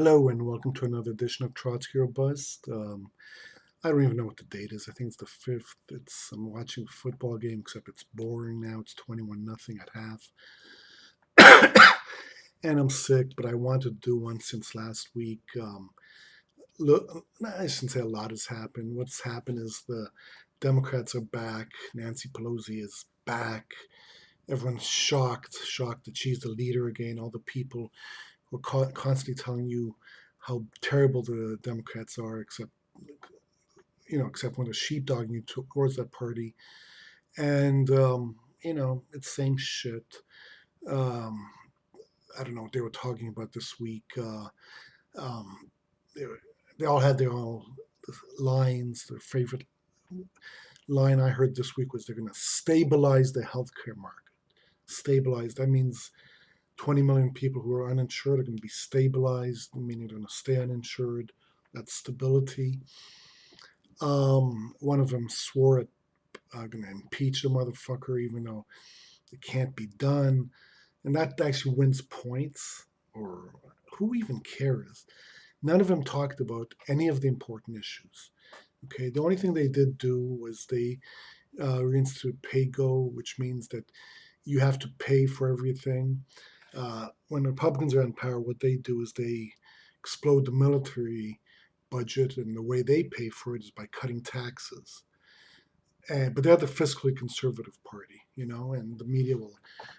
Hello and welcome to another edition of Trotsky or Bust. I don't even know what the date is. I think it's the 5th. I'm watching a football game, except it's boring now. It's 21-0 at half. And I'm sick, but I wanted to do one since last week. Look, I shouldn't say a lot has happened. What's happened is the Democrats are back. Nancy Pelosi is back. Everyone's shocked that she's the leader again. All the people who are constantly telling you how terrible the Democrats are, except when they're sheepdogging you towards that party. And it's same shit. Um, I don't know what they were talking about this week. Um, they, they all had their own lines. Their favorite line I heard this week was they're going to stabilize the healthcare market. Stabilize. That means 20 million people who are uninsured are going to be stabilized, meaning they're going to stay uninsured. That's stability. One of them swore at going to impeach the motherfucker, even though it can't be done. And that actually wins points, or who even cares? None of them talked about any of the important issues. Okay, the only thing they did do was they reinstituted pay-go, which means that you have to pay for everything. When Republicans are in power, what they do is they explode the military budget, and the way they pay for it is by cutting taxes. But they're the fiscally conservative party, and the media will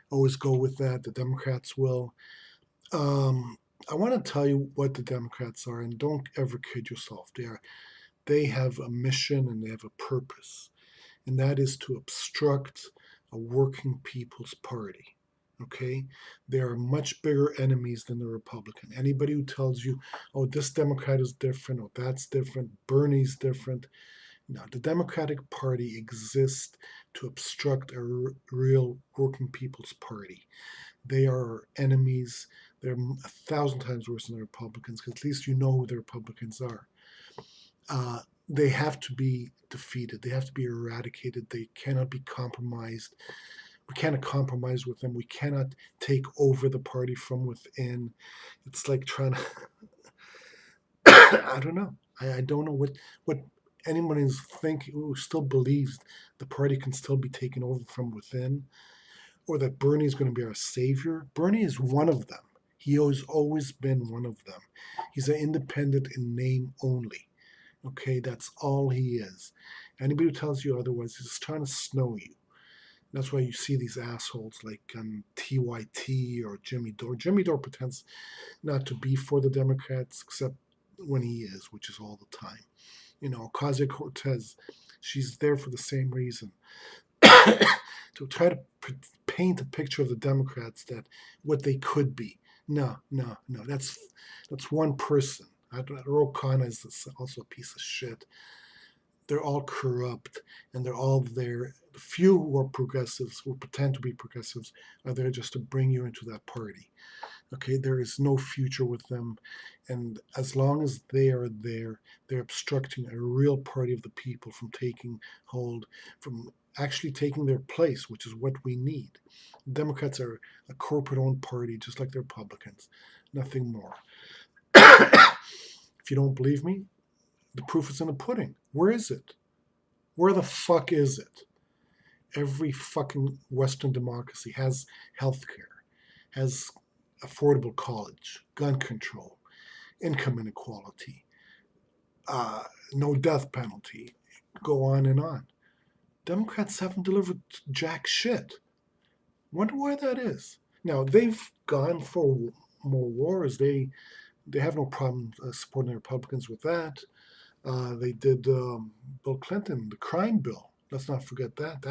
always go with that. The Democrats will. Um, I want to tell you what the Democrats are, and don't ever kid yourself. They have a mission and they have a purpose, and that is to obstruct a working people's party. Okay, they are much bigger enemies than the Republican. Anybody who tells you, "Oh, this Democrat is different," or "That's different," Bernie's different. Now, the Democratic Party exists to obstruct a real working people's party. They are enemies. They're 1,000 times worse than the Republicans, because at least you know who the Republicans are. They have to be defeated. They have to be eradicated. They cannot be compromised. We cannot compromise with them. We cannot take over the party from within. It's like trying to. I don't know. I don't know what anyone is thinking who still believes the party can still be taken over from within, or that Bernie is going to be our savior. Bernie is one of them. He has always been one of them. He's an independent in name only. Okay, that's all he is. Anybody who tells you otherwise is just trying to snow you. That's why you see these assholes like TYT or Jimmy Dore. Jimmy Dore pretends not to be for the Democrats, except when he is, which is all the time. Ocasio-Cortez, she's there for the same reason. To try to paint a picture of the Democrats that what they could be. No, no, no. That's one person. Ro Khanna is also a piece of shit. They're all corrupt, and they're all there. The few who are progressives, who pretend to be progressives, are there just to bring you into that party. Okay, there is no future with them, and as long as they are there, they're obstructing a real party of the people from taking hold, from actually taking their place, which is what we need. Democrats are a corporate-owned party, just like the Republicans, nothing more. If you don't believe me, the proof is in the pudding. Where is it? Where the fuck is it? Every fucking Western democracy has healthcare, has affordable college, gun control, income inequality, no death penalty, go on and on. Democrats haven't delivered jack shit. Wonder why that is. Now, they've gone for more wars. They have no problem supporting the Republicans with that. They did Bill Clinton, the crime bill. Let's not forget that.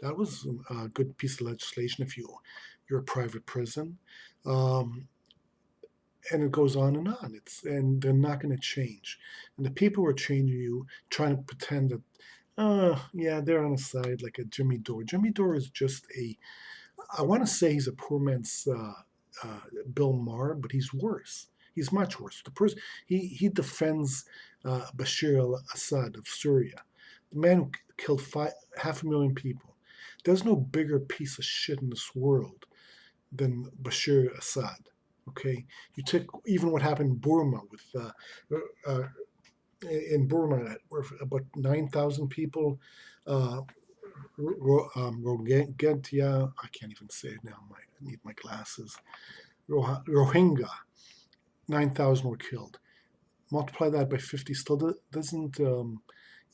That was a good piece of legislation if you're a private prison. Um, and it goes on and on. And they're not going to change. And the people who are changing you, trying to pretend that, yeah, they're on the side like a Jimmy Dore. Jimmy Dore is just I want to say he's a poor man's Bill Maher, but he's worse. He's much worse. He defends Bashir al-Assad of Syria, the man who killed 500,000 people. There's no bigger piece of shit in this world than Bashir Assad. Okay, you took even what happened in Burma with uh, in Burma, where about 9,000 people, uh, Rohingya, I can't even say it now. I need my glasses. Rohingya, 9,000 were killed. Multiply that by 50, still doesn't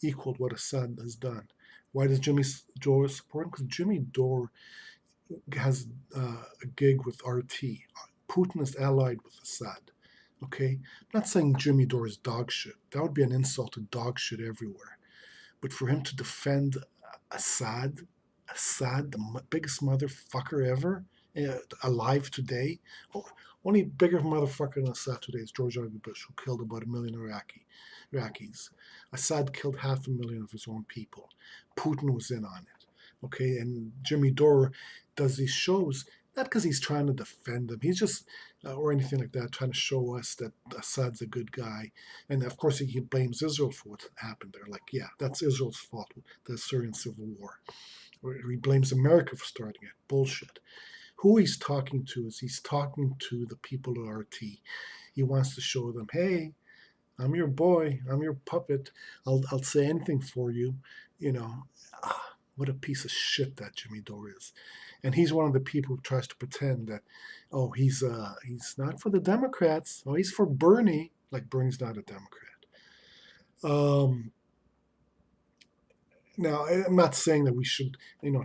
equal what Assad has done. Why does Jimmy Dore support him? Because Jimmy Dore has a gig with RT. Putin is allied with Assad. Okay, I'm not saying Jimmy Dore is dog shit. That would be an insult to dog shit everywhere. But for him to defend Assad, Assad, the biggest motherfucker ever, alive today, only bigger motherfucker than Assad today is George W. Bush, who killed about 1 million Iraqis. Assad killed 500,000 of his own people. Putin was in on it. Okay, and Jimmy Dore does these shows not because he's trying to defend them. He's just or anything like that, trying to show us that Assad's a good guy. And of course, he blames Israel for what happened there. Like, yeah, that's Israel's fault, the Syrian civil war. Or he blames America for starting it. Bullshit. Who he's talking to is he's talking to the people at RT. He wants to show them, hey, I'm your boy, I'm your puppet. I'll say anything for you. You know, what a piece of shit that Jimmy Dore is. And he's one of the people who tries to pretend that, oh, he's not for the Democrats. Oh, he's for Bernie. Like Bernie's not a Democrat. Um, Now, I'm not saying that we should,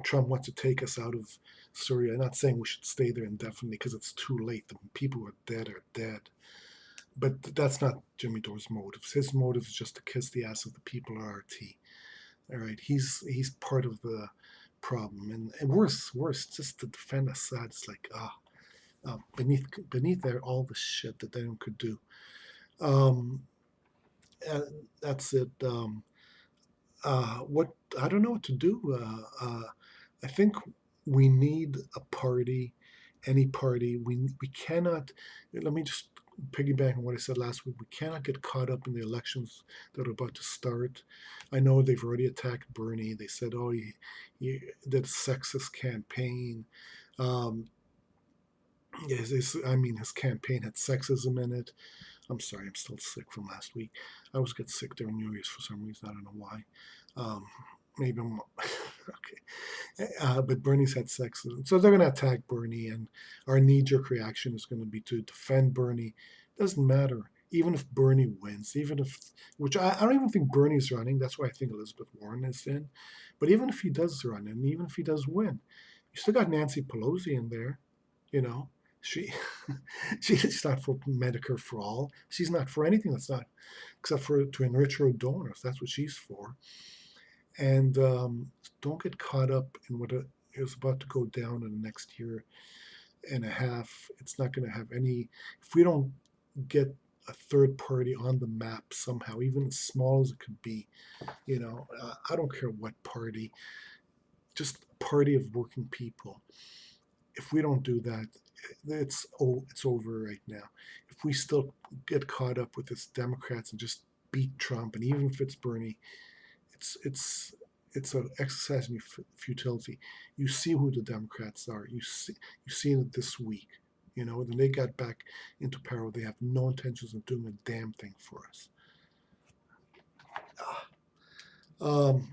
Trump wants to take us out of Syria. I'm not saying we should stay there indefinitely because it's too late. The people who are dead. But that's not Jimmy Dore's motives. His motive is just to kiss the ass of the people at RT. All right, he's part of the problem, and worse, just to defend Assad. It's like beneath there all the shit that they could do. Um, that's it. What I don't know what to do. I think we need a party, any party. We cannot. Let me just piggyback on what I said last week. We cannot get caught up in the elections that are about to start. I know they've already attacked Bernie. They said, "Oh, he did a sexist campaign." Um, I mean, his campaign had sexism in it. I'm sorry, I'm still sick from last week. I always get sick during New Year's for some reason. I don't know why. Um, maybe I'm okay. But Bernie's had sex, so they're going to attack Bernie, and our knee-jerk reaction is going to be to defend Bernie. Doesn't matter. Even if Bernie wins, which I don't even think Bernie's running. That's why I think Elizabeth Warren is in. But even if he does run, and even if he does win, you still got Nancy Pelosi in there. You know, she she's not for Medicare for all. She's not for anything that's not except for to enrich her donors. That's what she's for. And don't get caught up in what is about to go down in the next year and a half. It's not going to have any. If we don't get a third party on the map somehow, even as small as it could be, I don't care what party, just a party of working people. If we don't do that, it's over right now. If we still get caught up with this Democrats and just beat Trump, and even if it's Bernie, it's an exercise in futility. You see who the Democrats are. You see it this week. When they got back into power, they have no intentions of doing a damn thing for us.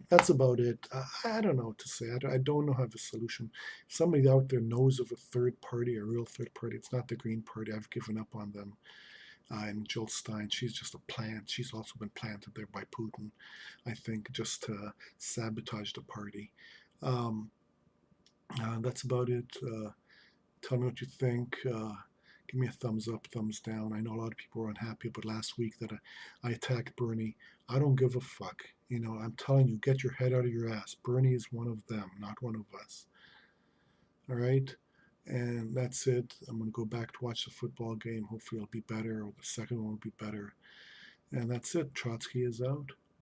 That's about it. I don't know what to say. I don't know how to have a solution. If somebody out there knows of a third party, a real third party, it's not the Green Party. I've given up on them. And Jill Stein, she's just a plant. She's also been planted there by Putin, I think, just to sabotage the party. Um, that's about it. Tell me what you think. Give me a thumbs up, thumbs down. I know a lot of people are unhappy about last week that I attacked Bernie. I don't give a fuck. I'm telling you, get your head out of your ass. Bernie is one of them, not one of us. All right? And that's it. I'm going to go back to watch the football game. Hopefully it'll be better, or the second one will be better. And that's it. Trotsky is out.